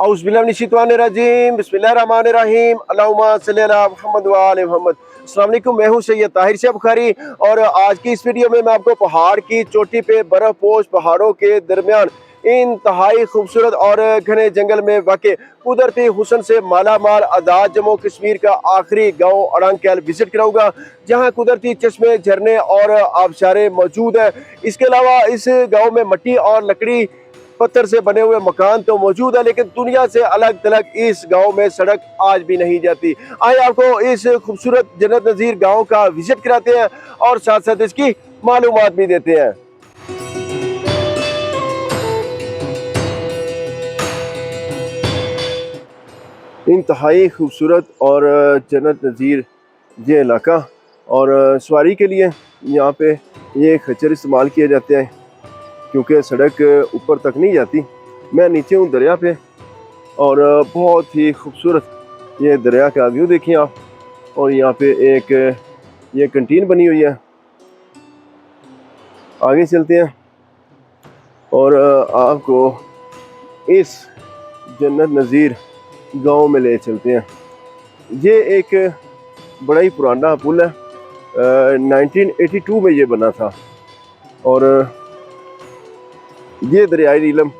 औज़ुबिल्लाहिमिनश्शैतानिर्रजीम बिस्मिल्लाहिर्रहमानिर्रहीम अल्लाहुम्मा सल्ली अला मुहम्मद व आले मुहम्मद। अस्सलाम वालेकुम, मैं हूं सैयद ताहिर शेख बुखारी और आज की इस वीडियो में मैं आपको पहाड़ की चोटी पे बर्फ पोश पहाड़ों के दरमियान इंतहाई खूबसूरत और घने जंगल में वाक़े कुदरती हुस्न से माला माल आज़ाद जम्मू कश्मीर का आखिरी गाँव अड़ंगखेल विजिट कराऊंगा, जहाँ कुदरती चश्मे, झरने और आबशारें मौजूद है। इसके अलावा इस गाँव में मिट्टी और लकड़ी पत्थर से बने हुए मकान तो मौजूद है, लेकिन दुनिया से अलग थलग इस गांव में सड़क आज भी नहीं जाती। आइए आपको इस खूबसूरत जन्नत नज़ीर गांव का विजिट कराते हैं और साथ साथ इसकी मालूमात भी देते हैं। इंतहाई खूबसूरत और जन्नत नज़ीर ये इलाका, और सवारी के लिए यहाँ पे ये खच्चर इस्तेमाल किए जाते हैं क्योंकि सड़क ऊपर तक नहीं जाती। मैं नीचे हूँ दरिया पे और बहुत ही खूबसूरत ये दरिया का व्यू देखिए आप। और यहाँ पे एक ये कैंटीन बनी हुई है। आगे चलते हैं और आपको इस जन्नत नज़ीर गांव में ले चलते हैं। ये एक बड़ा ही पुराना पुल है, 1982 में ये बना था। और ये दरियाई नीलम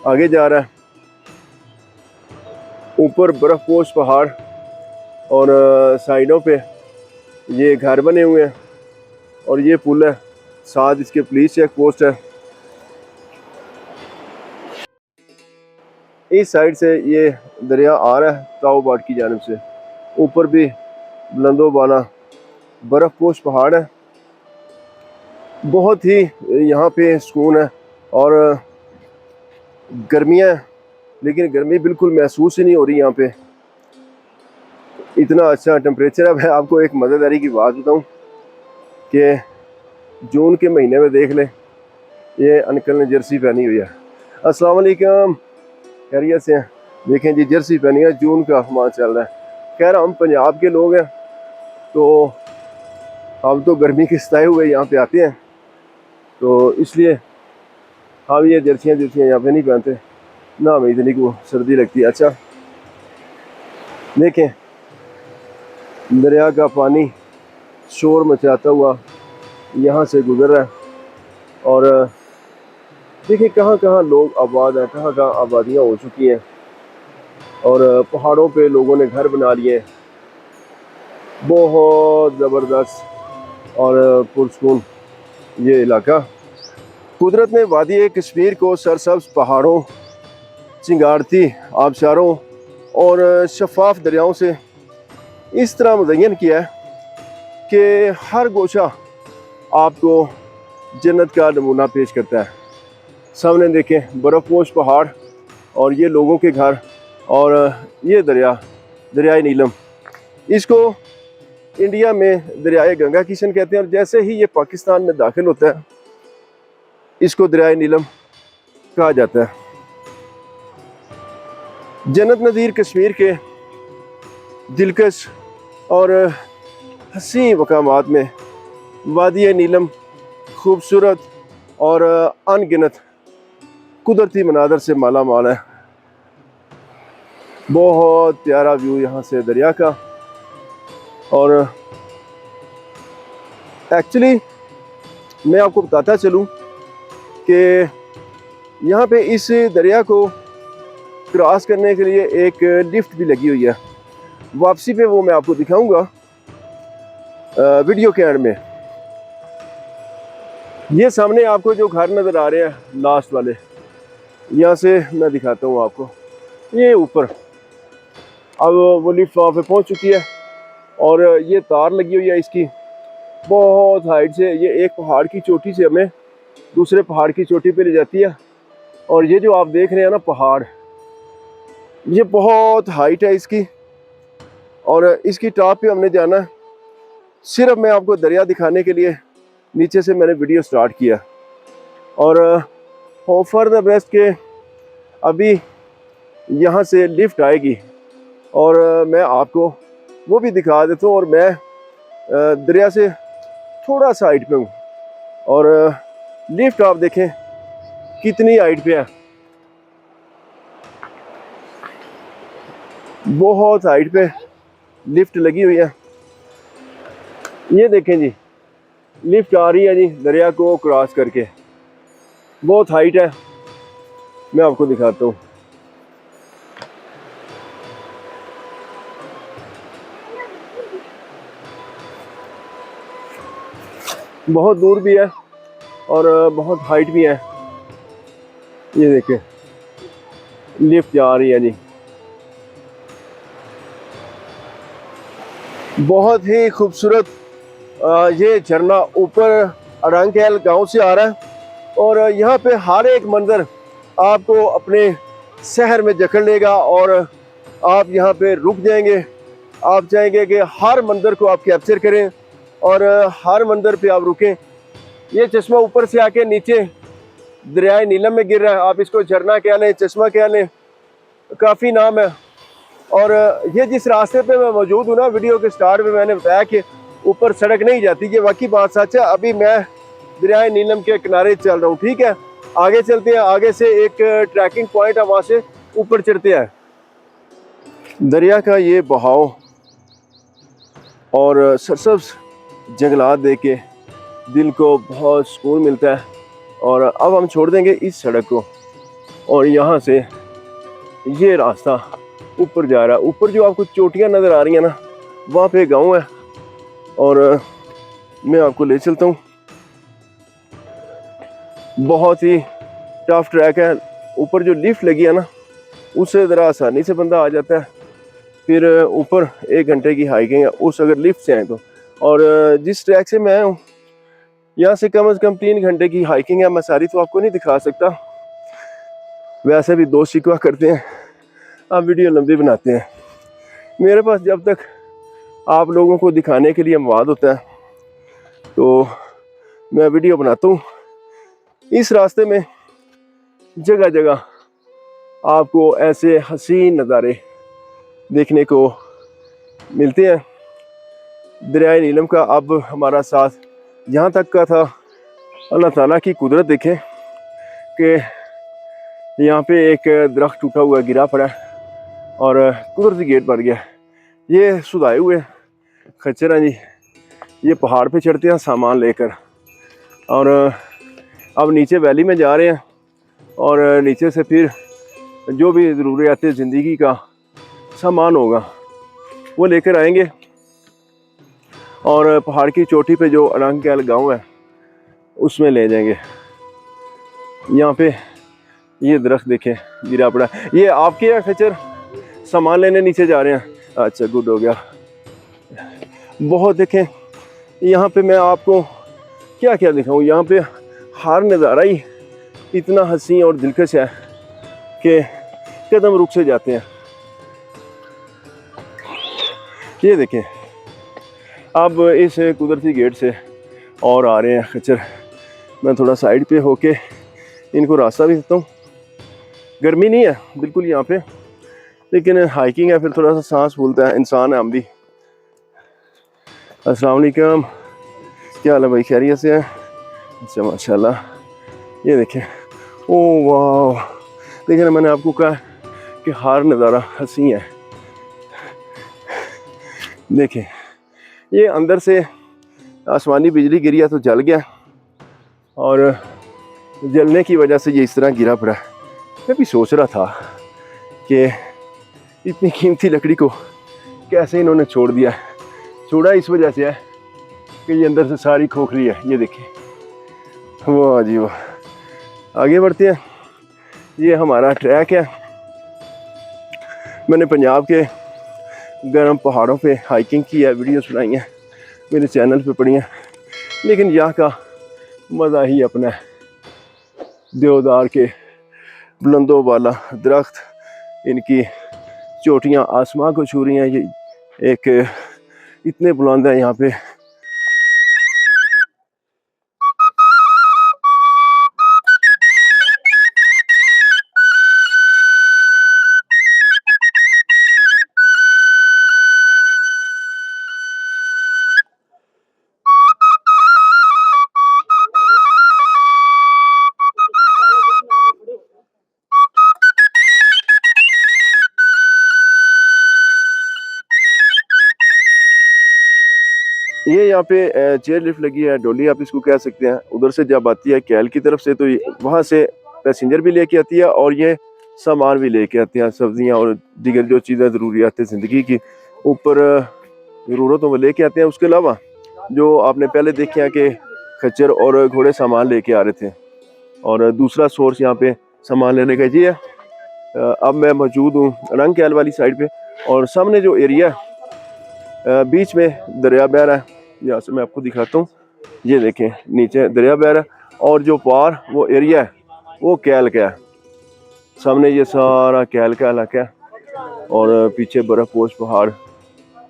आगे जा रहा है, ऊपर बर्फपोश पहाड़ और साइडों पे ये घर बने हुए हैं और ये पुल है, साथ इसके पुलिस चेक पोस्ट है। इस साइड से ये दरिया आ रहा है ताऊबाट की जानिब से। ऊपर भी बुलंदो बाला बर्फपोश पहाड़ है। बहुत ही यहाँ पे सुकून है और गर्मियाँ, लेकिन गर्मी बिल्कुल महसूस ही नहीं हो रही यहाँ पे, इतना अच्छा टेम्परेचर है। मैं आपको एक मज़ेदारी की बात बताऊँ कि जून के महीने में देख लें, ये अंकल ने जर्सी पहनी हुई है। अस्सलाम वालेकुम, खैरियत से हैं? देखें जी, जर्सी पहनी है, जून का माह चल रहा है। खैर हम पंजाब के लोग हैं तो हम तो गर्मी के सताए हुए यहाँ पे आते हैं, तो इसलिए हम ये जर्सियाँ यहाँ पे नहीं पहनते ना, हमें इतनी को सर्दी लगती है। अच्छा देखें, दरिया का पानी शोर मचाता हुआ यहाँ से गुजर रहा है और देखिए कहाँ कहाँ लोग आबाद हैं, कहाँ कहाँ आबादियाँ हो चुकी हैं और पहाड़ों पे लोगों ने घर बना लिए हैं। बहुत ज़बरदस्त और पुरसकून ये इलाका। कुदरत ने वादी कश्मीर को सरसब्ज पहाड़ों, चिंगारती आबशारों और शफाफ दरियाओं से इस तरह मुज़य्यन किया है कि हर गोशा आपको जन्नत का नमूना पेश करता है। सामने देखें बर्फपोश पहाड़ और ये लोगों के घर और ये दरियाई नीलम। इसको इंडिया में दरियाए गंगा किशन कहते हैं और जैसे ही ये पाकिस्तान में दाखिल होता है इसको दरियाए नीलम कहा जाता है। जन्नत नज़ीर कश्मीर के दिलकश और हसीन मकामात में वादी नीलम खूबसूरत और अनगिनत कुदरती मनाजर से माला माल है। बहुत प्यारा व्यू यहाँ से दरिया का। और एक्चुअली मैं आपको बताता चलूँ कि यहाँ पे इस दरिया को क्रॉस करने के लिए एक लिफ्ट भी लगी हुई है। वापसी पे वो मैं आपको दिखाऊंगा वीडियो के एंड में। ये सामने आपको जो घर नज़र आ रहे हैं लास्ट वाले, यहाँ से मैं दिखाता हूँ आपको। ये ऊपर अब वो लिफ्ट वहाँ पे पहुँच चुकी है और ये तार लगी हुई है इसकी बहुत हाइट से। ये एक पहाड़ की चोटी से हमें दूसरे पहाड़ की चोटी पे ले जाती है। और ये जो आप देख रहे हैं ना पहाड़, ये बहुत हाइट है इसकी और इसकी टॉप पे हमने जाना है। सिर्फ मैं आपको दरिया दिखाने के लिए नीचे से मैंने वीडियो स्टार्ट किया और होप फॉर द बेस्ट के अभी यहाँ से लिफ्ट आएगी और मैं आपको वो भी दिखा देता हूँ। और मैं दरिया से थोड़ा सा हाइट पे हूँ और लिफ्ट आप देखें कितनी हाइट पे है। बहुत हाइट पे लिफ्ट लगी हुई है। ये देखें जी, लिफ्ट आ रही है जी दरिया को क्रॉस करके, बहुत हाइट है। मैं आपको दिखाता हूँ। बहुत दूर भी है और बहुत हाइट भी है। ये देखें, लिफ्ट जा रही है जी। बहुत ही खूबसूरत ये झरना ऊपर अड़ंगखेल गांव से आ रहा है और यहाँ पे हर एक मंजर आपको अपने शहर में जकड़ लेगा और आप यहाँ पे रुक जाएंगे। आप चाहेंगे कि हर मंजर को आप कैप्चर करें और हर मंजर पे आप रुकें। ये चश्मा ऊपर से आके नीचे दरियाए नीलम में गिर रहा है। आप इसको झरना कह लें, चश्मा कह लें, काफ़ी नाम है। और ये जिस रास्ते पे मैं मौजूद हूँ ना, वीडियो के स्टार्ट में मैंने बताया कि ऊपर सड़क नहीं जाती, ये वाकई बात सच है। अभी मैं दरियाए नीलम के किनारे चल रहा हूँ, ठीक है। आगे चलते हैं, आगे से एक ट्रैकिंग पॉइंट है, वहाँ से ऊपर चढ़ते हैं। दरिया का ये बहाव और सरसब्ज जंगलात देख के दिल को बहुत सुकून मिलता है। और अब हम छोड़ देंगे इस सड़क को और यहाँ से ये रास्ता ऊपर जा रहा है। ऊपर जो आपको चोटियाँ नज़र आ रही हैं ना, वहाँ पे गांव है और मैं आपको ले चलता हूँ। बहुत ही टफ ट्रैक है। ऊपर जो लिफ्ट लगी है ना, उससे ज़रा आसानी से बंदा आ जाता है। फिर ऊपर 1 घंटे की हाइकिंग है उस, अगर लिफ्ट से आए तो। और जिस ट्रैक से मैं हूँ यहाँ से कम 3 घंटे की हाइकिंग है। मैं सारी तो आपको नहीं दिखा सकता, वैसे भी दोस्त शिकवा करते हैं आप वीडियो लंबी बनाते हैं। मेरे पास जब तक आप लोगों को दिखाने के लिए मवाद होता है तो मैं वीडियो बनाता हूँ। इस रास्ते में जगह जगह आपको ऐसे हसीन नज़ारे देखने को मिलते हैं। दरियाए नीलम का अब हमारा साथ जहाँ तक का था, अल्लाह ताला की कुदरत देखें कि यहाँ पे एक दरख्त टूटा हुआ गिरा पड़ा और कुदरती गेट बन गया। ये सुधाए हुए खच्चर हैं जी, ये पहाड़ पे चढ़ते हैं सामान लेकर और अब नीचे वैली में जा रहे हैं और नीचे से फिर जो भी ज़रूरियात ज़िंदगी का सामान होगा वो लेकर आएंगे और पहाड़ की चोटी पे जो अड़ंगखेल गांव है उसमें ले जाएंगे। यहाँ पे ये दरख्त देखें गिरा पड़ा। ये आपके यहाँ खच्चर सामान लेने नीचे जा रहे हैं? अच्छा, गुड हो गया। बहुत देखें यहाँ पे, मैं आपको क्या क्या दिखाऊँ। यहाँ पे हर नज़ारा ही इतना हसीन और दिलकश है कि कदम रुक से जाते हैं। ये देखें, अब इस कुदरती गेट से और आ रहे हैं खच्चर। मैं थोड़ा साइड पे होके इनको रास्ता भी देता हूँ। गर्मी नहीं है बिल्कुल यहाँ पे, लेकिन हाइकिंग है, फिर थोड़ा सा सांस फूलता है, इंसान है हम भी। अस्सलाम वालेकुम, क्या हाल है भाई, खैरियत से हैं? अच्छा माशाल्लाह। ये देखें, ओह वाह, देखिए ना, मैंने आपको कहा कि हर नज़ारा हंसी है। देखें, ये अंदर से आसमानी बिजली गिरी है तो जल गया और जलने की वजह से ये इस तरह गिरा पड़ा। मैं भी सोच रहा था कि इतनी कीमती लकड़ी को कैसे इन्होंने छोड़ दिया। छोड़ा इस वजह से है कि ये अंदर से सारी खोखली है। ये देखिए, वाह जी वाह। आगे बढ़ते हैं, ये हमारा ट्रैक है। मैंने पंजाब के गर्म पहाड़ों पे हाइकिंग की है, वीडियोस बनाई हैं, मेरे चैनल पे पड़ी हैं, लेकिन यहाँ का मज़ा ही अपना है। देवदार के बुलंदों वाला दरख्त, इनकी चोटियाँ आसमां को छू रही हैं। ये एक इतने बुलंद है यहाँ पे। ये यहाँ पे चेयर लिफ्ट लगी है, डोली आप इसको कह सकते हैं। उधर से जब आती है कैल की तरफ से तो वहाँ से पैसेंजर भी लेके आती है और ये सामान भी लेके आते हैं, सब्जियाँ और दीगर जो चीज़ें ज़रूरियात है ज़िंदगी की ऊपर ज़रूरत वो लेके आते हैं। उसके अलावा जो आपने पहले देखे हैं कि खच्चर और घोड़े सामान लेके आ रहे थे। और दूसरा सोर्स यहाँ पे सामान लेने का ये है। अब मैं मौजूद हूँ रंग कैल वाली साइड पे और सामने जो एरिया है बीच में दरिया बह रहा है। यहाँ से मैं आपको दिखाता हूँ, ये देखें नीचे दरिया बह रहा है और जो पार वो एरिया है वो कैल का है। सामने ये सारा कैल का इलाका है और पीछे बर्फपोश पहाड़,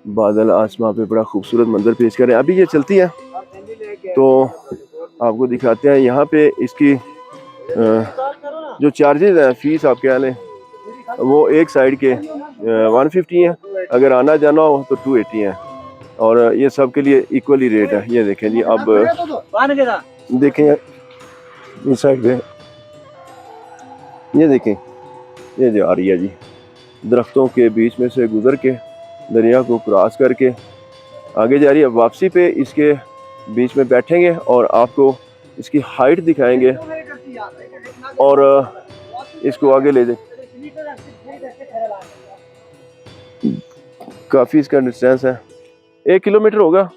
बादल, आसमां पे बड़ा खूबसूरत मंजर पेश कर रहे हैं। अभी ये चलती है तो आपको दिखाते हैं। यहाँ पे इसकी जो चार्जेस हैं, फीस आप कह लें, वो एक साइड के 150 हैं, अगर आना जाना हो तो 280 हैं और ये सब के लिए इक्वली रेट है। ये देखें जी, अब देखें इस साइड पे, ये देखें ये जो आ रही है जी, दरख्तों के बीच में से गुजर के दरिया को क्रॉस करके आगे जा रही है। वापसी पे इसके बीच में बैठेंगे और आपको इसकी हाइट दिखाएंगे और इसको आगे ले जाए। काफ़ी इसका डिस्टेंस है, 1 किलोमीटर होगा,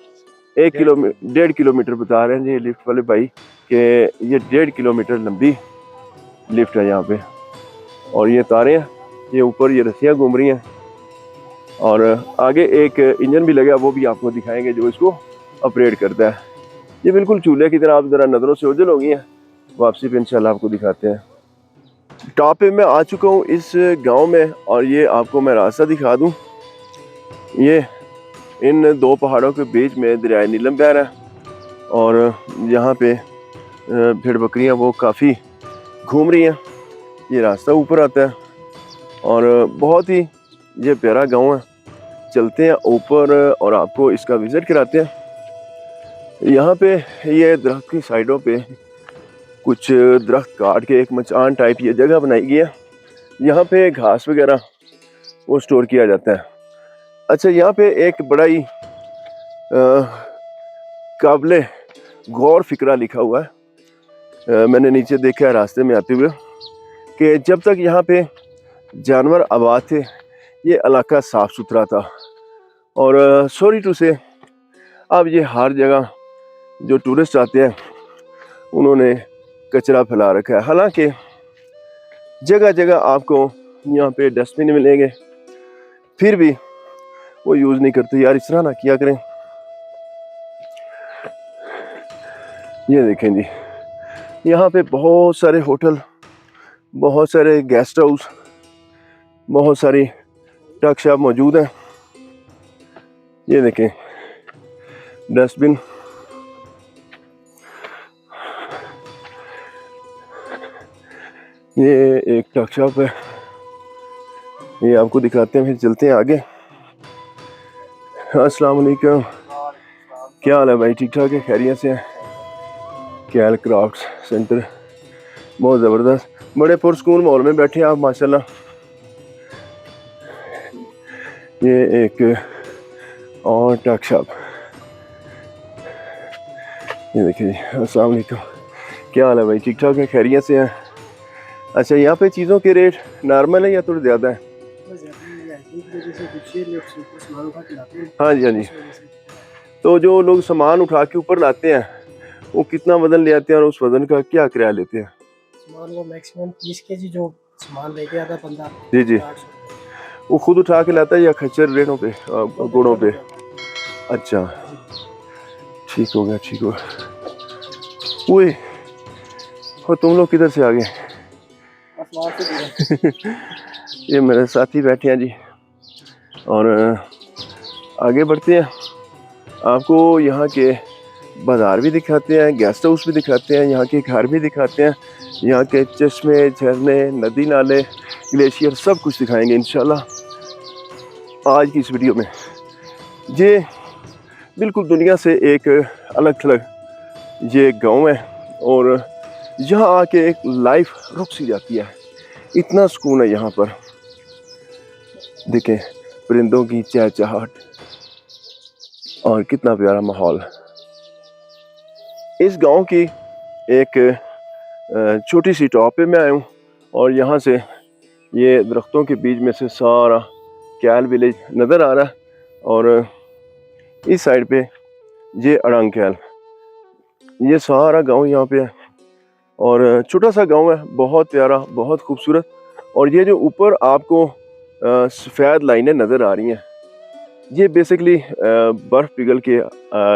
1.5 किलोमीटर बता रहे हैं ये लिफ्ट वाले भाई कि ये 1.5 किलोमीटर लंबी लिफ्ट है यहाँ पे। और ये तारें हैं, ये ऊपर ये रस्सियाँ घूम रही हैं और आगे एक इंजन भी लगा, वो भी आपको दिखाएंगे जो इसको ऑपरेट करता है। ये बिल्कुल चूल्हे की तरह, आप ज़रा नज़रों से ओझल हो गई हैं। वापसी पे इंशाल्लाह आपको दिखाते हैं। टॉप पे मैं आ चुका हूँ इस गांव में और ये आपको मैं रास्ता दिखा दूँ। ये इन दो पहाड़ों के बीच में दरिया नीलम बह रहा है और यहाँ पे भेड़ बकरियाँ वो काफ़ी घूम रही हैं। ये रास्ता ऊपर आता है और बहुत ही ये प्यारा गांव है। चलते हैं ऊपर और आपको इसका विज़िट कराते हैं। यहाँ पे ये दरख्त की साइडों पे कुछ दरख्त काट के एक मचान टाइप ये जगह बनाई गई है। यहाँ पे घास वगैरह वो स्टोर किया जाता है। अच्छा, यहाँ पे एक बड़ा ही काबिल गौर फिक्रा लिखा हुआ है। मैंने नीचे देखा है रास्ते में आते हुए कि जब तक यहाँ पे जानवर आबाद थे ये इलाका साफ़ सुथरा था और सॉरी टू से अब ये हर जगह जो टूरिस्ट आते हैं उन्होंने कचरा फैला रखा है। हालांकि जगह जगह आपको यहाँ पे डस्टबिन मिलेंगे, फिर भी वो यूज़ नहीं करते। यार इस तरह ना किया करें। ये देखें जी, यहाँ पे बहुत सारे होटल, बहुत सारे गेस्ट हाउस, बहुत सारी टक शॉप मौजूद हैं। ये देखें डस्टबिन, ये एक टक शॉप है, ये आपको दिखाते हैं, फिर चलते हैं आगे। अस्सलाम वालेकुम, क्या हाल है भाई? ठीक ठाक है, खैरियत से हैं? कैल क्राफ्ट सेंटर बहुत ज़बरदस्त, बड़े पुरस्कून माहौल में बैठे हैं आप माशाल्लाह। ये एक और टक शॉप, ये देखिए जी। अस्सलाम वालेकुम, क्या हाल है भाई? ठीक ठाक है, खैरियत से हैं? अच्छा, यहाँ पे चीज़ों के रेट नॉर्मल है या थोड़े ज़्यादा है? हाँ जी, हाँ जी। तो जो लोग सामान उठा के ऊपर लाते हैं वो कितना वजन ले आते हैं और उस वजन का क्या किराया लेते हैं? सामान वो मैक्सिमम 30 केजी जो सामान लेके आता बंदा, जी जी, वो खुद उठा के लाता है या खच्चर रेटों पे, घोड़ों पे? अच्छा, ठीक हो गया, ठीक हो गया। वो तुम लोग किधर से आ गए? ये मेरे साथी बैठे हैं जी और आगे बढ़ते हैं। आपको यहाँ के बाज़ार भी दिखाते हैं, गेस्ट हाउस भी दिखाते हैं, यहाँ के घर भी दिखाते हैं, यहाँ के चश्मे, झरने, नदी नाले, ग्लेशियर सब कुछ दिखाएंगे इंशाल्लाह आज की इस वीडियो में। ये बिल्कुल दुनिया से एक अलग थलग ये गांव है और यहाँ आके एक लाइफ रुक सी जाती है। इतना सुकून है यहाँ पर। देखें परिंदों की चहचहाट और कितना प्यारा माहौल। इस गांव की एक छोटी सी टॉप पे मैं आया हूँ और यहाँ से ये दरख्तों के बीच में से सारा कैल विलेज नज़र आ रहा है और इस साइड पे ये अड़ंग कैल, ये सारा गांव यहाँ पे है और छोटा सा गांव है, बहुत प्यारा, बहुत खूबसूरत। और ये जो ऊपर आपको सफ़ेद लाइनें नज़र आ रही हैं, ये बेसिकली बर्फ़ पिघल के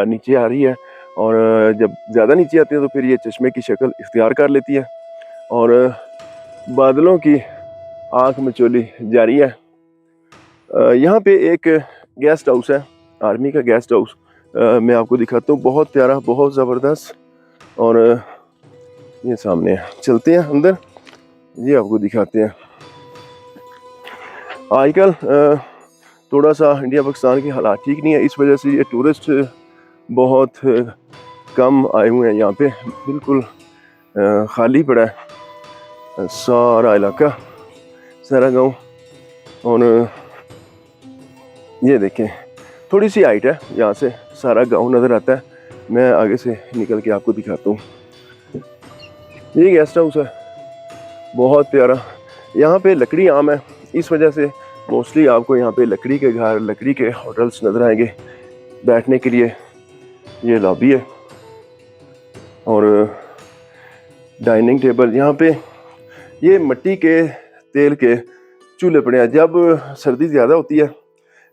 नीचे आ रही है और जब ज़्यादा नीचे आती है तो फिर ये चश्मे की शक्ल इख्तियार कर लेती है और बादलों की आँख मचोली जारी है। यहाँ पे एक गेस्ट हाउस है, आर्मी का गेस्ट हाउस, मैं आपको दिखाता हूँ, बहुत प्यारा, बहुत ज़बरदस्त। और ये सामने है, चलते हैं अंदर, ये आपको दिखाते हैं। आजकल थोड़ा सा इंडिया पाकिस्तान के हालात ठीक नहीं है, इस वजह से ये टूरिस्ट बहुत कम आए हुए हैं यहाँ पे, बिल्कुल खाली पड़ा है सारा इलाका, सारा गांव। और ये देखें, थोड़ी सी हाइट है, यहाँ से सारा गांव नज़र आता है। मैं आगे से निकल के आपको दिखाता हूँ। ये गेस्ट हाउस है, बहुत प्यारा। यहाँ पे लकड़ी आम है, इस वजह से मोस्टली आपको यहाँ पे लकड़ी के घर, लकड़ी के होटल्स नज़र आएंगे। बैठने के लिए ये लॉबी है और डाइनिंग टेबल। यहाँ पे ये मिट्टी के तेल के चूल्हे पड़े हैं। जब सर्दी ज़्यादा होती है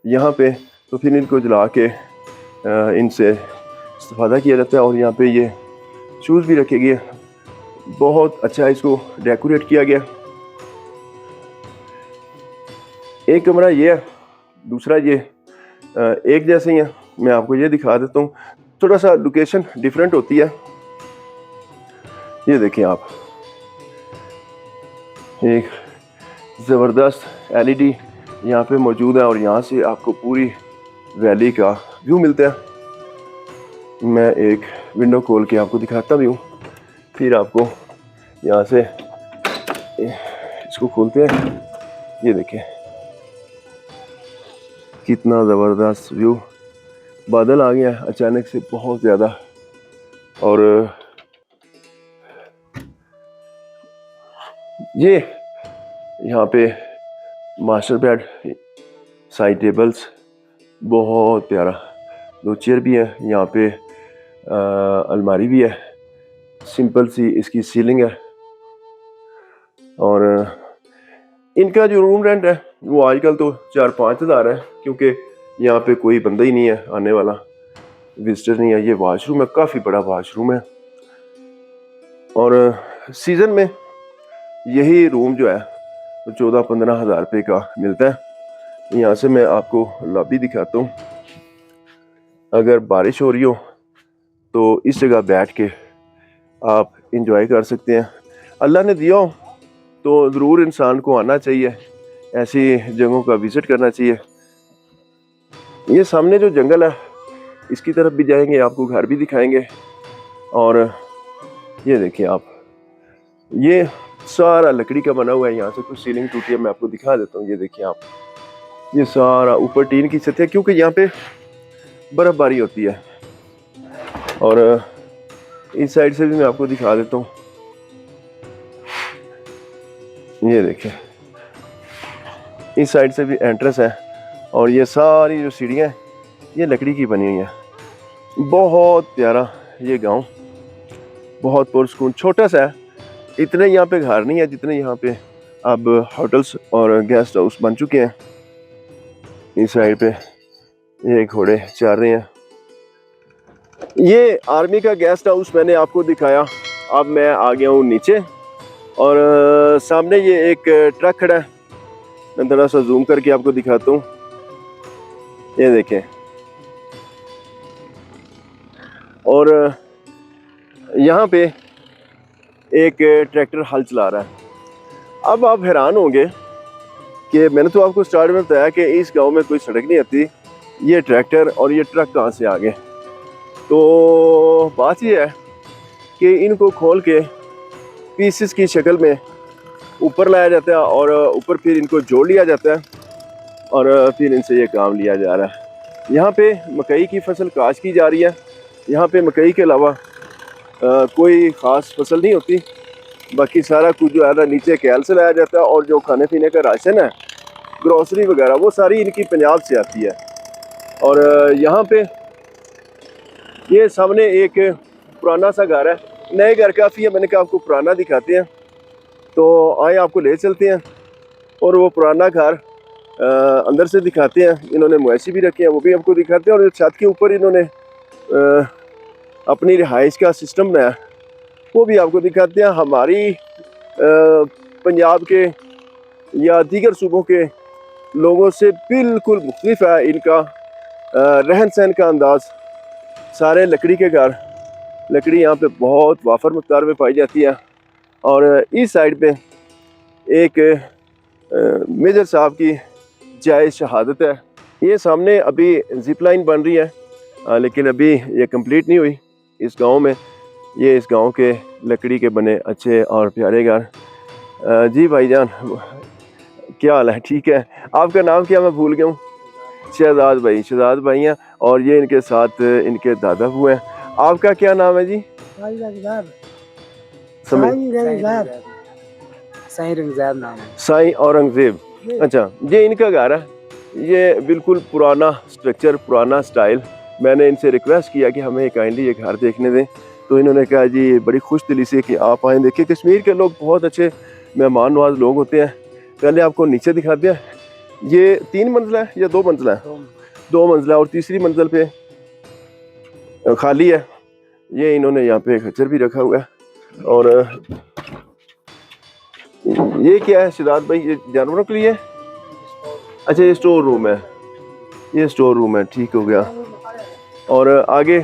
यहाँ पे तो फिर इनको जला के इनसे इस्तेफादा किया जाता है। और यहाँ पे ये शूज़ भी रखे गए, बहुत अच्छा इसको डेकोरेट किया गया। एक कमरा ये है, दूसरा ये एक जैसे ही है। मैं आपको ये दिखा देता हूँ, थोड़ा सा लोकेशन डिफरेंट होती है। ये देखें आप, एक ज़बरदस्त एलईडी यहाँ पे मौजूद है और यहाँ से आपको पूरी वैली का व्यू मिलता है। मैं एक विंडो खोल के आपको दिखाता भी हूँ, फिर आपको यहाँ से इसको खोलते हैं। ये देखें कितना ज़बरदस्त व्यू, बादल आ गया अचानक से बहुत ज़्यादा। और ये यहाँ पे मास्टर बेड, साइड टेबल्स, बहुत प्यारा, 2 चेयर भी है यहाँ पे, अलमारी भी है, सिंपल सी इसकी सीलिंग है। और इनका जो रूम रेंट है वो आजकल तो 4-5 हज़ार है, क्योंकि यहाँ पे कोई बंदा ही नहीं है आने वाला, विजिटर नहीं है। ये वाशरूम है, काफ़ी बड़ा वाशरूम है। और सीज़न में यही रूम जो है तो 14-15 हज़ार रुपये का मिलता है। यहाँ से मैं आपको लॉबी दिखाता हूँ। अगर बारिश हो रही हो तो इस जगह बैठ के आप इंजॉय कर सकते हैं। अल्लाह ने दिया हो तो ज़रूर इंसान को आना चाहिए, ऐसी जगहों का विज़िट करना चाहिए। ये सामने जो जंगल है इसकी तरफ भी जाएंगे, आपको घर भी दिखाएंगे। और ये देखिए आप, ये सारा लकड़ी का बना हुआ है, यहाँ से कुछ सीलिंग टूटी है, मैं आपको दिखा देता हूँ। ये देखिए आप, ये सारा ऊपर टीन की छत है, क्योंकि यहाँ पे बर्फ़बारी होती है। और इस साइड से भी मैं आपको दिखा देता हूँ। ये देखिए, इस साइड से भी एंट्रेंस है और ये सारी जो सीढ़ियाँ ये लकड़ी की बनी हुई है। बहुत प्यारा ये गांव, बहुत पुरसकून, छोटा सा है, इतने यहाँ पे घर नहीं है जितने यहाँ पे अब होटल्स और गेस्ट हाउस बन चुके हैं। इस साइड पे ये घोड़े चल रहे हैं। ये आर्मी का गेस्ट हाउस मैंने आपको दिखाया। अब मैं आ गया हूँ नीचे और सामने ये एक ट्रक खड़ा है, मैं थोड़ा सा जूम करके आपको दिखाता हूँ। ये देखें, और यहाँ पे एक ट्रैक्टर हल चला रहा है। अब आप हैरान होंगे कि मैंने तो आपको स्टार्ट में बताया कि इस गांव में कोई सड़क नहीं आती, ये ट्रैक्टर और ये ट्रक कहाँ से आ गए। तो बात ये है कि इनको खोल के पीसेस की शक्ल में ऊपर लाया जाता है और ऊपर फिर इनको जोड़ लिया जाता है और फिर इनसे ये काम लिया जा रहा है। यहाँ पे मकई की फसल काश की जा रही है। यहाँ पे मकई के अलावा कोई ख़ास फसल नहीं होती। बाकी सारा कुछ जो है ना नीचे कैल से लाया जाता है, और जो खाने पीने का राशन है, ग्रोसरी वगैरह, वो सारी इनकी पंजाब से आती है। और यहाँ पे ये सामने एक पुराना सा घर है। नए घर काफ़ी है, मैंने कहा आपको पुराना दिखाते हैं, तो आए आपको ले चलते हैं और वो पुराना घर अंदर से दिखाते हैं। इन्होंने मवेशी भी रखे हैं, वो भी आपको दिखाते हैं। और जो छत के ऊपर इन्होंने अपनी रिहाइश का सिस्टम बनाया, वो भी आपको दिखाते हैं। हमारी पंजाब के या दीगर सूबों के लोगों से बिल्कुल मुख्तलिफ है इनका रहन सहन का अंदाज़। सारे लकड़ी के घर, लकड़ी यहाँ पे बहुत वाफर मकदार में पाई जाती है। और इस साइड पे एक मेजर साहब की जाए शहादत है। ये सामने अभी जिप लाइन बन रही है, लेकिन अभी ये कंप्लीट नहीं हुई इस गांव में। ये इस गांव के लकड़ी के बने अच्छे और प्यारे घर। जी भाईजान, क्या हाल है? ठीक है। आपका नाम क्या, मैं भूल गया हूँ? शहजाद भाई। शहजाद भाई हैं, और ये इनके साथ इनके दादा हुए हैं। आपका क्या नाम है जी? साईं औरंगजेब। अच्छा, ये इनका घर है। ये बिल्कुल पुराना स्ट्रक्चर, पुराना स्टाइल। मैंने इनसे रिक्वेस्ट किया कि हमें काइंडली ये घर देखने दें, तो इन्होंने कहा जी बड़ी खुश दिली से कि आप आएँ। देखिए कश्मीर के लोग बहुत अच्छे मेहमान नवाज लोग होते हैं। पहले आपको नीचे दिखाते हैं। ये 3 मंजिला है या 2 मंजिला है? 2 मंजिला, और तीसरी मंजिल पे खाली है। ये इन्होंने यहाँ पे खच्चर भी रखा हुआ है। और ये क्या है शहजाद भाई? ये जानवरों के लिए? अच्छा, ये स्टोर रूम है। ये स्टोर रूम है, ठीक हो गया। और आगे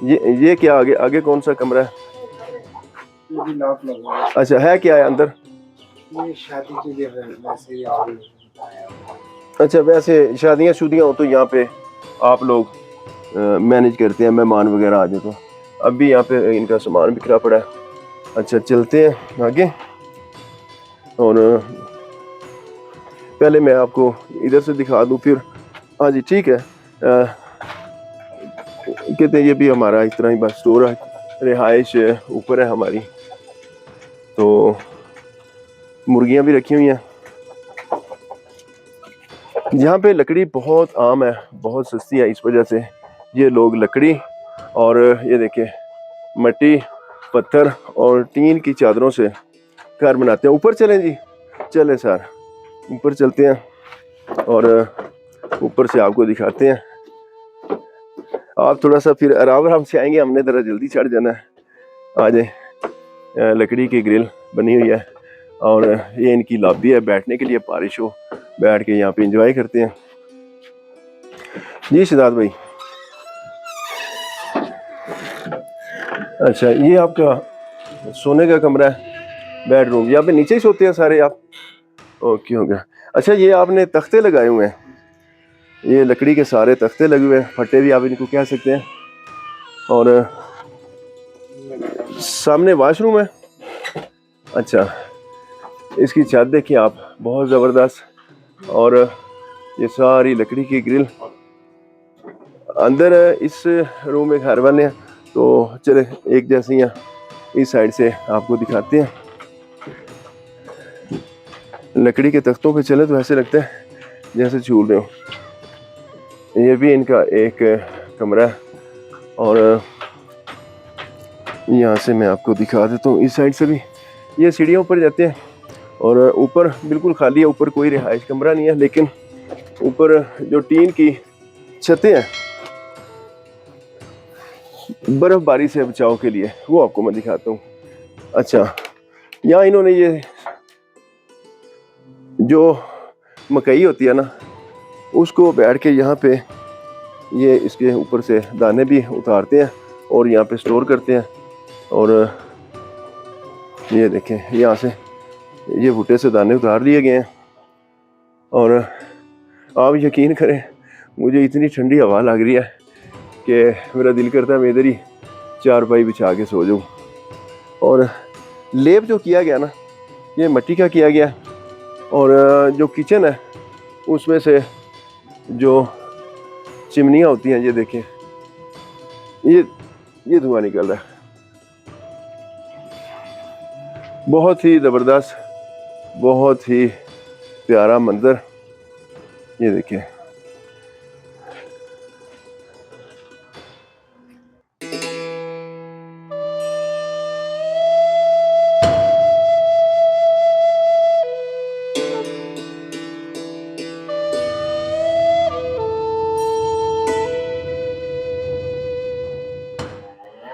ये क्या, आगे कौन सा कमरा है? अच्छा, है क्या है अंदर? ये शादी के लिए वैसे। अच्छा, वैसे शादियाँ शुदियाँ हो तो यहाँ पे आप लोग मैनेज करते हैं, मेहमान वगैरह आ जाए तो। अभी यहाँ पे इनका सामान बिखरा पड़ा है। अच्छा, चलते हैं आगे। और पहले मैं आपको इधर से दिखा दूँ, फिर हाँ जी ठीक है। कहते हैं ये भी हमारा इस तरह ही बस स्टोर है, रिहाइश ऊपर है हमारी। तो मुर्गियाँ भी रखी हुई हैं। यहाँ पे लकड़ी बहुत आम है, बहुत सस्ती है। इस वजह से ये लोग लकड़ी और ये देखिए मिट्टी, पत्थर और टीन की चादरों से घर बनाते हैं। ऊपर चलें जी, चलें सर, ऊपर चलते हैं और ऊपर से आपको दिखाते हैं। आप थोड़ा सा फिर आराम से आएंगे, हमने ज़रा जल्दी चढ़ जाना है। आ जाए। लकड़ी की ग्रिल बनी हुई है, और ये इनकी लॉबी है बैठने के लिए। बारिश हो, बैठ के यहाँ पे एंजॉय करते हैं। जी शहजाद भाई, अच्छा ये आपका सोने का कमरा है, बेडरूम। यहाँ पे नीचे ही सोते हैं सारे आप? ओके, हो गया। अच्छा, ये आपने तख्ते लगाए हुए हैं, ये लकड़ी के सारे तख्ते लगे हुए हैं, फटे भी आप इनको कह सकते हैं। और सामने वॉशरूम है। अच्छा, इसकी छत देखिए आप, बहुत ज़बरदस्त। और ये सारी लकड़ी की ग्रिल। अंदर इस रूम में घर वाले हैं, तो चले एक जैसी हैं, इस साइड से आपको दिखाते हैं। लकड़ी के तख्तों पे चले तो ऐसे लगता है जैसे झूल रहे हो। ये भी इनका एक कमरा है। और यहाँ से मैं आपको दिखा देता हूँ, इस साइड से भी ये सीढ़ियों पर जाते हैं। और ऊपर बिल्कुल खाली है, ऊपर कोई रिहाइश कमरा नहीं है, लेकिन ऊपर जो टीन की छतें हैं बर्फबारी से बचाव के लिए, वो आपको मैं दिखाता हूँ। अच्छा, यहाँ इन्होंने ये जो मकई होती है ना, उसको बैठ के यहाँ पे ये इसके ऊपर से दाने भी उतारते हैं और यहाँ पे स्टोर करते हैं। और ये देखें, यहाँ से ये भुट्टे से दाने उतार लिए गए हैं। और आप यकीन करें, मुझे इतनी ठंडी हवा लग रही है कि मेरा दिल करता है मैं इधर ही चारपाई बिछा के सो जाऊँ। और लेप जो किया गया ना, ये मिट्टी का किया गया। और जो किचन है उसमें से जो चिमनियाँ होती हैं, ये देखें, ये धुआं निकल रहा है। बहुत ही ज़बरदस्त, बहुत ही प्यारा मंजर, ये देखिए।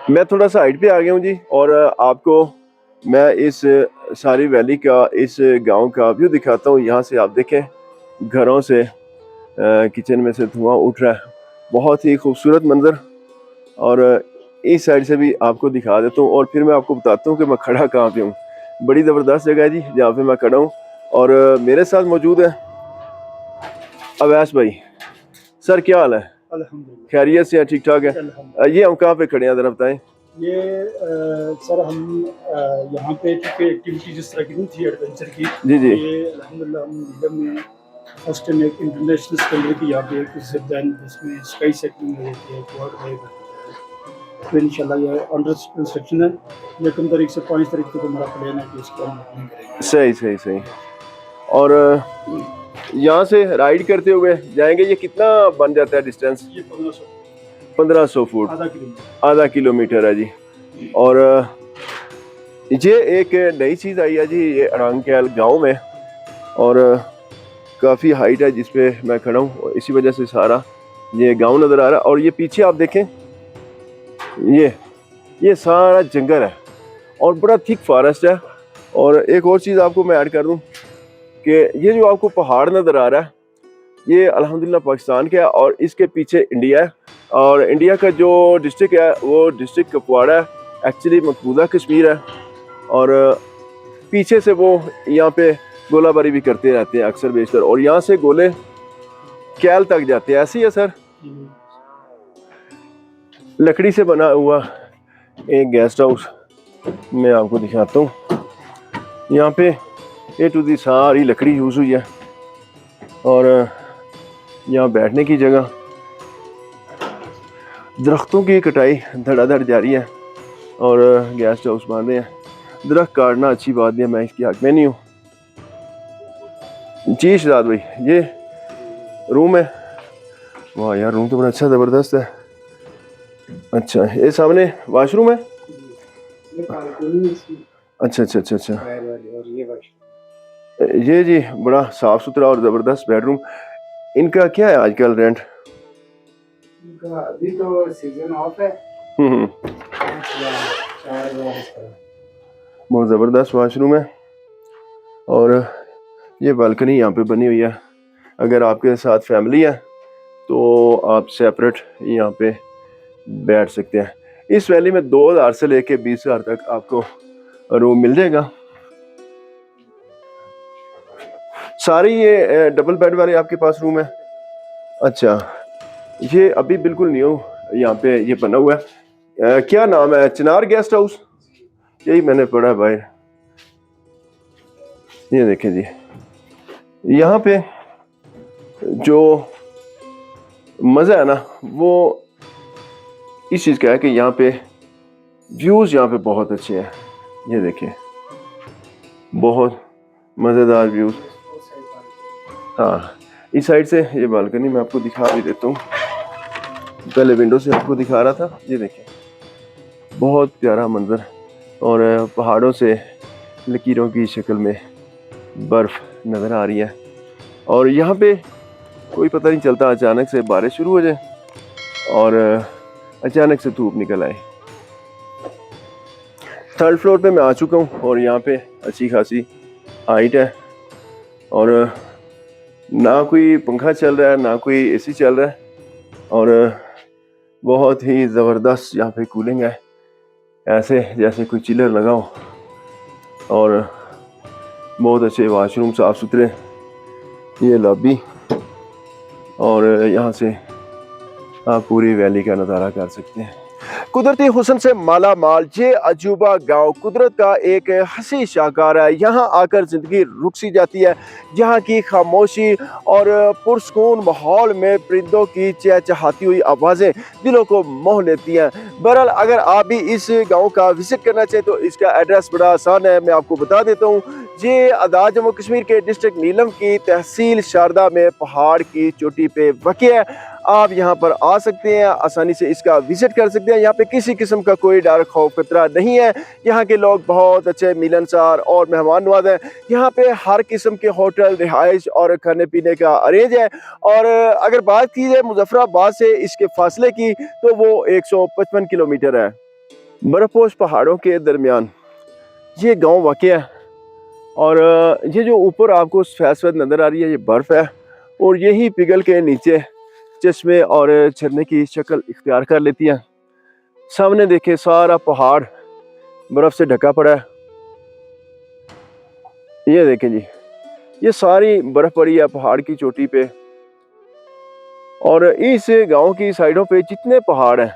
मैं थोड़ा सा हाइट पे आ गया हूँ जी, और आपको मैं इस सारी वैली का, इस गांव का व्यू दिखाता हूँ। यहाँ से आप देखें, घरों से, किचन में से धुआं उठ रहा है, बहुत ही खूबसूरत मंजर। और इस साइड से भी आपको दिखा देता हूँ, और फिर मैं आपको बताता हूँ कि मैं खड़ा कहाँ पे हूँ। बड़ी ज़बरदस्त जगह है जी जहाँ पे मैं खड़ा हूँ। और मेरे साथ मौजूद है अवैस भाई। सर क्या हाल है? अल्हम्दुलिल्लाह, खैरियत से हैं, ठीक ठाक है? ये हम कहाँ पे खड़े हैं, ज़रा बताएं। ये सर हम यहाँ पे चूँकि एक्टिविटी जिस तरह की नहीं थी एडवेंचर की, जी जी। ये अल्हम्दुलिल्लाह हम नीलम में फर्स्ट टाइम एक इंटरनेशनल स्टैंडर्ड की यहाँ पे एक जिप लाइन जिसमें स्काई साइकिलिंग होती है, क्वाड राइड होती है। तो इंशाल्लाह ये अंडर कंस्ट्रक्शन है, लेकिन तारीख से 5 तारीख तक हमारा प्लान है कि इसको हम ओपनिंग करेंगे। सही सही सही। और यहाँ से राइड करते हुए जाएंगे, ये कितना बन जाता है डिस्टेंस? ये 1500 फुट, आधा किलोमीटर है जी। और ये एक नई चीज़ आई है जी, ये अरांगकेल गांव में, और काफ़ी हाइट है जिस पे मैं खड़ा हूँ, इसी वजह से सारा ये गांव नज़र आ रहा है। और ये पीछे आप देखें, ये सारा जंगल है और बड़ा थिक फॉरेस्ट है। और एक और चीज़ आपको मैं ऐड कर दूँ कि ये जो आपको पहाड़ नज़र आ रहा है, ये अल्हम्दुलिल्लाह पाकिस्तान का है, और इसके पीछे इंडिया है। और इंडिया का जो डिस्ट्रिक्ट है वो डिस्ट्रिक्ट कुपवाड़ा है, एक्चुअली मकबूजा कश्मीर है। और पीछे से वो यहाँ पे गोलाबारी भी करते रहते हैं अक्सर बेशतर, और यहाँ से गोले कैल तक जाते हैं। ऐसे ही है सर? लकड़ी से बना हुआ एक गेस्ट हाउस मैं आपको दिखाता हूँ। यहाँ पे ए टू दी सारी लकड़ी यूज़ हुई है, और यहाँ बैठने की जगह। दरख्तों की कटाई धड़ाधड़ जारी है और गेस्ट हाउस बन रहे हैं। दरख्त काटना अच्छी बात नहीं है, मैं इसकी हक में नहीं हूँ जी। शहजाद भाई, ये रूम है। वाह यार, रूम तो बड़ा अच्छा ज़बरदस्त है। अच्छा, ये सामने वाशरूम है? अच्छा अच्छा अच्छा अच्छा। ये जी बड़ा साफ़ सुथरा और ज़बरदस्त बेडरूम। इनका क्या है आजकल रेंट? अभी तो सीजन ऑफ है। बहुत ज़बरदस्त वाशरूम है, और ये बालकनी यहाँ पे बनी हुई है। अगर आपके साथ फैमिली है तो आप सेपरेट यहाँ पे बैठ सकते हैं। इस वैली में 2000 से लेके 20,000 तक आपको रूम मिल जाएगा। सारी ये डबल बेड वाले आपके पास रूम है? अच्छा, ये अभी बिल्कुल न्यू यहाँ पे ये बना हुआ है। क्या नाम है? चिनार गेस्ट हाउस, यही मैंने पढ़ा बाहर। ये देखें जी, यहाँ पे जो मज़ा है ना वो इस चीज़ का है कि यहाँ पे व्यूज़ यहाँ पे बहुत अच्छे हैं। ये देखें, बहुत मज़ेदार व्यूज़। हाँ, इस साइड से ये बालकनी मैं आपको दिखा भी देता हूँ। पहले विंडो से आपको दिखा रहा था। ये देखें, बहुत प्यारा मंजर, और पहाड़ों से लकीरों की शक्ल में बर्फ़ नज़र आ रही है। और यहाँ पे कोई पता नहीं चलता, अचानक से बारिश शुरू हो जाए और अचानक से धूप निकल आए। 3rd फ्लोर पे मैं आ चुका हूँ, और यहाँ पे अच्छी खासी हाइट है, और ना कोई पंखा चल रहा है ना कोई एसी चल रहा है, और बहुत ही ज़बरदस्त यहाँ पे कूलिंग है, ऐसे जैसे कोई चिलर लगा हो। और बहुत अच्छे वाशरूम, साफ़ सुथरे। ये लॉबी, और यहाँ से आप पूरी वैली का नज़ारा कर सकते हैं। कुदरती हुस्न से माला माल ये अजूबा गांव कुदरत का एक हंसी शाहकार है। यहाँ आकर जिंदगी रुक सी जाती है। यहाँ की खामोशी और पुरसकून माहौल में परिंदों की चहचहाती हुई आवाज़ें दिलों को मोह लेती हैं। बहरहाल अगर आप भी इस गांव का विजिट करना चाहें तो इसका एड्रेस बड़ा आसान है, मैं आपको बता देता हूँ। ये आज़ाद जम्मू कश्मीर के डिस्ट्रिक्ट नीलम की तहसील शारदा में पहाड़ की चोटी पे वाक़ है। आप यहाँ पर आ सकते हैं, आसानी से इसका विजिट कर सकते हैं। यहाँ पे किसी किस्म का कोई डर खौफ खतरा नहीं है। यहाँ के लोग बहुत अच्छे मिलनसार और मेहमान नवाज हैं। यहाँ पे हर किस्म के होटल, रिहाइश और खाने पीने का अरेंज है। और अगर बात की जाए मुजफ्फराबाद से इसके फासले की तो वो 155 किलोमीटर है। बर्फपोश पहाड़ों के दरमियान ये गाँव वाक़ है। और ये जो ऊपर आपको सफ़ेद नज़र आ रही है ये बर्फ़ है और यही पिघल के नीचे चश्मे और झरने की शक्ल इख्तियार कर लेती है। सामने देखें सारा पहाड़ बर्फ से ढका पड़ा है। ये देखें जी, ये सारी बर्फ पड़ी है पहाड़ की चोटी पे। और इस गांव की साइडों पे जितने पहाड़ हैं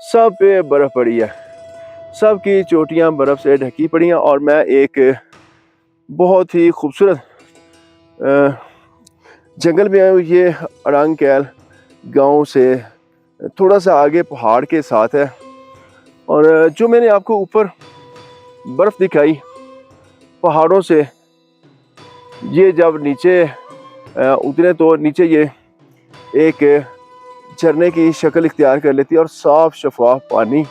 सब पे बर्फ पड़ी है, सब की चोटियां बर्फ से ढकी पड़ी हैं। और मैं एक बहुत ही खूबसूरत जंगल में आया हूँ। ये अड़ंग कैल गांव से थोड़ा सा आगे पहाड़ के साथ है। और जो मैंने आपको ऊपर बर्फ़ दिखाई पहाड़ों से, ये जब नीचे उतरे तो नीचे ये एक झरने की शक्ल इख्तियार कर लेती है और साफ़ शफाफ पानी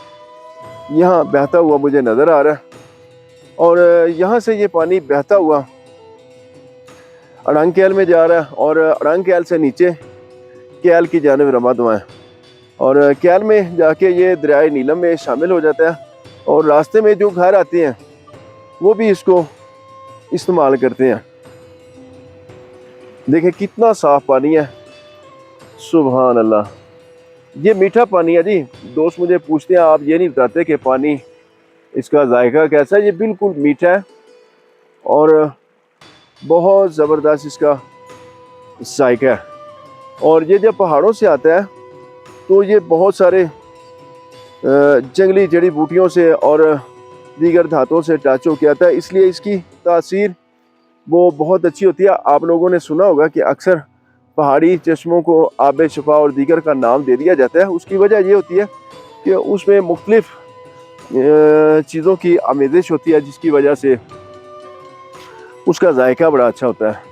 यहाँ बहता हुआ मुझे नज़र आ रहा है। और यहाँ से ये पानी बहता हुआ अड़ंग कैल में जा रहा है और अड़ंग कैल से नीचे कैल की जानिब रमा दुआ है। और कैल में जाके ये दरियाए नीलम में शामिल हो जाता है। और रास्ते में जो घर आते हैं वो भी इसको इस्तेमाल करते हैं। देखें कितना साफ़ पानी है, सुभान अल्लाह। ये मीठा पानी है जी। दोस्त मुझे पूछते हैं आप ये नहीं बताते कि पानी इसका जायका कैसा है। ये बिल्कुल मीठा है और बहुत ज़बरदस्त इसका जायका है। और ये जब पहाड़ों से आता है तो ये बहुत सारे जंगली जड़ी बूटियों से और दीगर धातुओं से टच होकर आता है, इसलिए इसकी तासीर वो बहुत अच्छी होती है। आप लोगों ने सुना होगा कि अक्सर पहाड़ी चश्मों को आब शफा और दीगर का नाम दे दिया जाता है। उसकी वजह ये होती है कि उसमें मुख्तलिफ चीज़ों की आमेज़श होती है जिसकी वजह से उसका जायका बड़ा अच्छा होता है।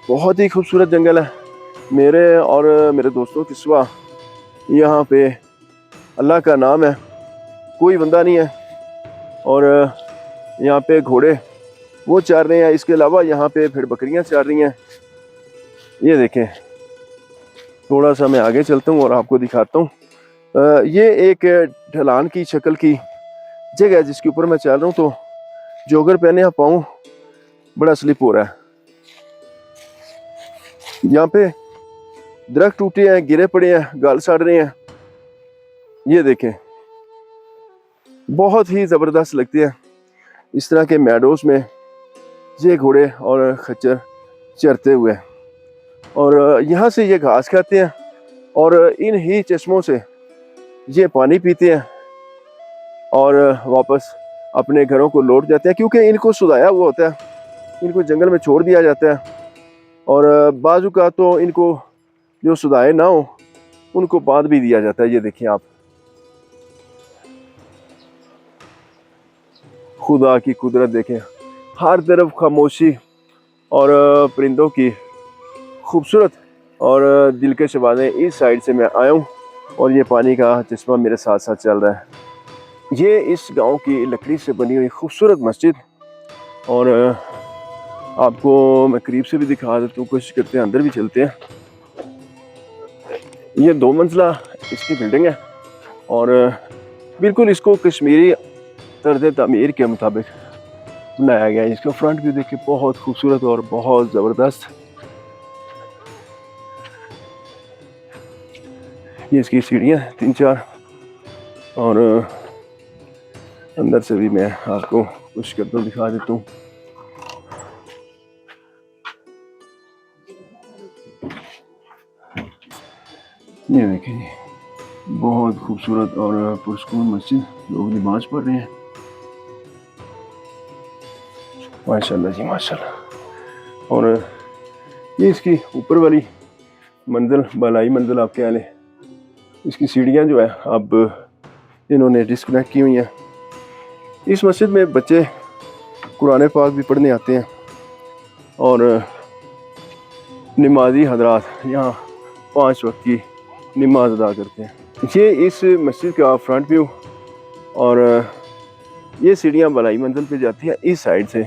बहुत ही खूबसूरत जंगल है। मेरे और मेरे दोस्तों के सिवा यहाँ पे अल्लाह का नाम है, कोई बंदा नहीं है। और यहाँ पे घोड़े वो चर रहे हैं, इसके अलावा यहाँ पे फिर बकरियाँ चर रही हैं। ये देखें, थोड़ा सा मैं आगे चलता हूँ और आपको दिखाता हूँ। ये एक ढलान की शक्ल की जगह है जिसके ऊपर मैं चल रहा हूँ। तो जोगर पहने आप पाऊँ बड़ा स्लिप हो रहा है। यहाँ पे दरख्त टूटे हैं, गिरे पड़े हैं, गल सड़ रहे हैं। ये देखें, बहुत ही ज़बरदस्त लगती है इस तरह के मैडोज़ में ये घोड़े और खच्चर चरते हुए। और यहाँ से ये घास खाते हैं और इन ही चश्मों से ये पानी पीते हैं और वापस अपने घरों को लौट जाते हैं, क्योंकि इनको सुधाया हुआ होता है, इनको जंगल में छोड़ दिया जाता है। और बाजू का तो इनको जो सुधाए ना हो उनको बांध भी दिया जाता है। ये देखिए आप, खुदा की कुदरत देखें, हर तरफ खामोशी और परिंदों की खूबसूरत और दिलकश आवाज़ें। इस साइड से मैं आया हूँ और ये पानी का चश्मा मेरे साथ साथ चल रहा है। ये इस गांव की लकड़ी से बनी हुई खूबसूरत मस्जिद। और आपको मैं करीब से भी दिखा देता हूँ, कोशिश करते हैं अंदर भी चलते हैं। ये 2 मंजिला इसकी बिल्डिंग है और बिल्कुल इसको कश्मीरी तर्ज तामीर के मुताबिक बनाया गया है। इसका फ्रंट व्यू देखिए, बहुत खूबसूरत और बहुत ज़बरदस्त। ये इसकी सीढ़ियाँ 3-4 और अंदर से भी मैं आपको कोशिश करता हूँ दिखा देता हूँ। ये देखिए, बहुत खूबसूरत और पुरसकून मस्जिद, लोग नमाज पढ़ रहे हैं। माशाल्लाह जी माशाल्लाह। और ये इसकी ऊपर वाली मंजिल, बालाई मंजिल आप कह लें, इसकी सीढ़ियाँ जो है अब इन्होंने डिस्कनेक्ट की हुई हैं। इस मस्जिद में बच्चे कुरान पाक भी पढ़ने आते हैं और नमाजी हजरात यहाँ 5 वक्त की नमाज अदा करते हैं। ये इस मस्जिद का फ्रंट व्यू, और ये सीढ़ियाँ बालाई मंजिल पे जाती हैं इस साइड से,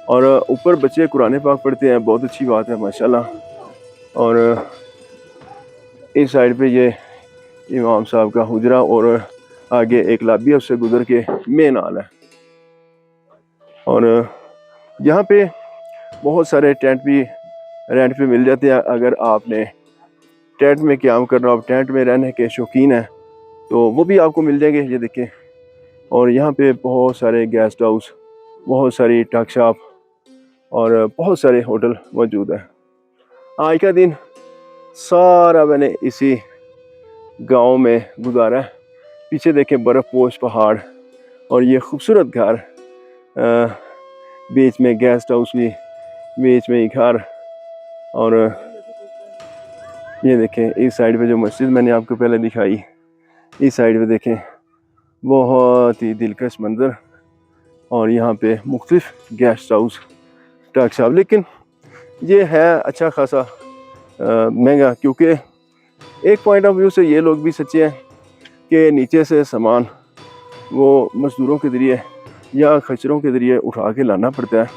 और ऊपर बच्चे कुरान पाक पढ़ते हैं। बहुत अच्छी बात है माशाल्लाह। और इस साइड पे ये इमाम साहब का हुजरा और आगे एक लॉबी है, उससे गुजर के मेन हॉल है। और यहाँ पे बहुत सारे टेंट भी रेंट पे मिल जाते हैं। अगर आपने टेंट में क़याम करना, आप टेंट में रहने के शौकीन हैं तो वो भी आपको मिल जाएंगे, ये देखें। और यहाँ पे बहुत सारे गेस्ट हाउस, बहुत सारी टक शॉप और बहुत सारे होटल मौजूद हैं। आज का दिन सारा मैंने इसी गांव में गुजारा है। पीछे देखें बर्फ़ पोश पहाड़ और ये खूबसूरत घर, बीच में गेस्ट हाउस भी, बीच में ही घर। और ये देखें इस साइड पे जो मस्जिद मैंने आपको पहले दिखाई, इस साइड पे देखें बहुत ही दिलकश मंजर। और यहाँ पे मुख्तलिफ गेस्ट हाउस, टक शॉप, लेकिन ये है अच्छा खासा महंगा, क्योंकि एक पॉइंट ऑफ व्यू से ये लोग भी सच्चे हैं कि नीचे से सामान वो मज़दूरों के ज़रिए या खच्चरों के ज़रिए उठा के लाना पड़ता है,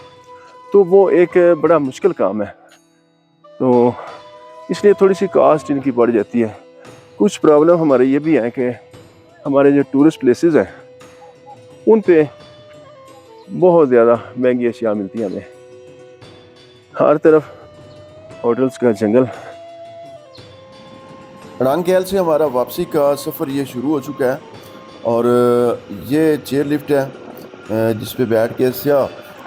तो वो एक बड़ा मुश्किल काम है। तो इसलिए थोड़ी सी कास्ट इनकी बढ़ जाती है। कुछ प्रॉब्लम हमारे ये भी है कि हमारे जो टूरिस्ट प्लेसेस हैं उन पे बहुत ज़्यादा महंगी अशिया मिलती हैं हमें। हर तरफ होटल्स का जंगल। अड़ांग कैल से हमारा वापसी का सफ़र ये शुरू हो चुका है और ये चेयर लिफ्ट है जिस पे बैठ के स्या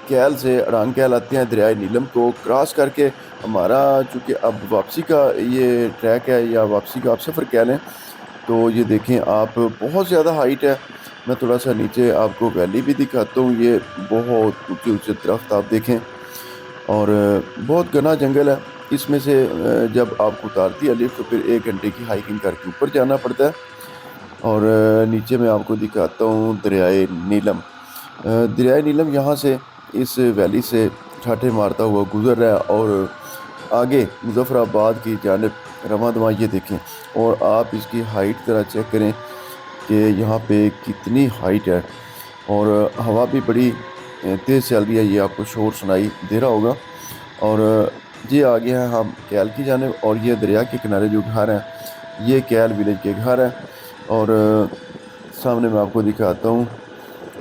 कैल से अड़ांग कैल आते हैं। दरियाए नीलम को क्रॉस करके हमारा चूँकि अब वापसी का ये ट्रैक है या वापसी का आप सफ़र कह लें, तो ये देखें आप बहुत ज़्यादा हाइट है। मैं थोड़ा सा नीचे आपको वैली भी दिखाता हूँ। ये बहुत ऊँचे ऊँचे दरख्त आप देखें और बहुत घना जंगल है। इसमें से जब आपको उतारती है लिफ्ट तो फिर 1 घंटे की हाइकिंग करके ऊपर जाना पड़ता है। और नीचे मैं आपको दिखाता हूँ दरियाए नीलम। दरियाए नीलम यहाँ से इस वैली से ठाठे मारता हुआ गुजर रहा है और आगे मुजफ्फराबाद की जानिब रवां दवा। ये देखें और आप इसकी हाइट ज़रा चेक करें कि यहाँ पे कितनी हाइट है और हवा भी बड़ी तेज़ चल रही है। ये आपको शोर सुनाई दे रहा होगा। और ये आ गया है हम कैल की जानिब और ये दरिया के किनारे जो घर हैं ये कैल विलेज के घर हैं। और सामने मैं आपको दिखाता हूँ,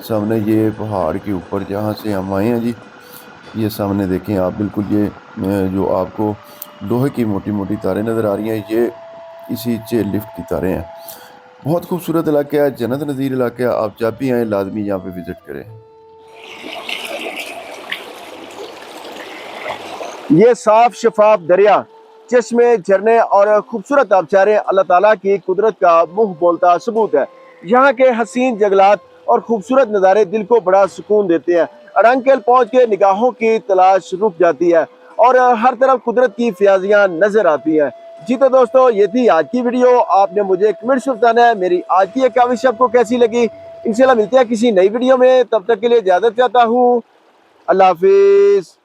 सामने ये पहाड़ के ऊपर जहाँ से हम आए हैं जी, ये सामने देखें आप बिल्कुल ये जो आपको लोहे की मोटी मोटी तारें नज़र आ रही हैं, ये इसी चेयर लिफ्ट की तारें हैं। बहुत खूबसूरत इलाका है, जन्नत नज़ीर इलाका है। आप जब भी आएँ लाजमी यहाँ पे विज़िट करें। ये साफ शफाफ दरिया, चश्मे, झरने और खूबसूरत आबशारें अल्लाह ताला की कुदरत का मुंह बोलता सबूत है। यहाँ के हसीन जंगलात और खूबसूरत नज़ारे दिल को बड़ा सुकून देते हैं। अड़ांग कैल पहुँच के निगाहों की तलाश रुक जाती है और हर तरफ कुदरत की फयाजियाँ नजर आती हैं। जी तो दोस्तों, ये थी आज की वीडियो। आपने मुझे कमेंट्स में बताना है मेरी आज की ये काविश आपको कैसी लगी। इंशाल्लाह मिलते हैं किसी नई वीडियो में, तब तक के लिए इजाज़त चाहता हूँ। अल्लाह हाफिज़।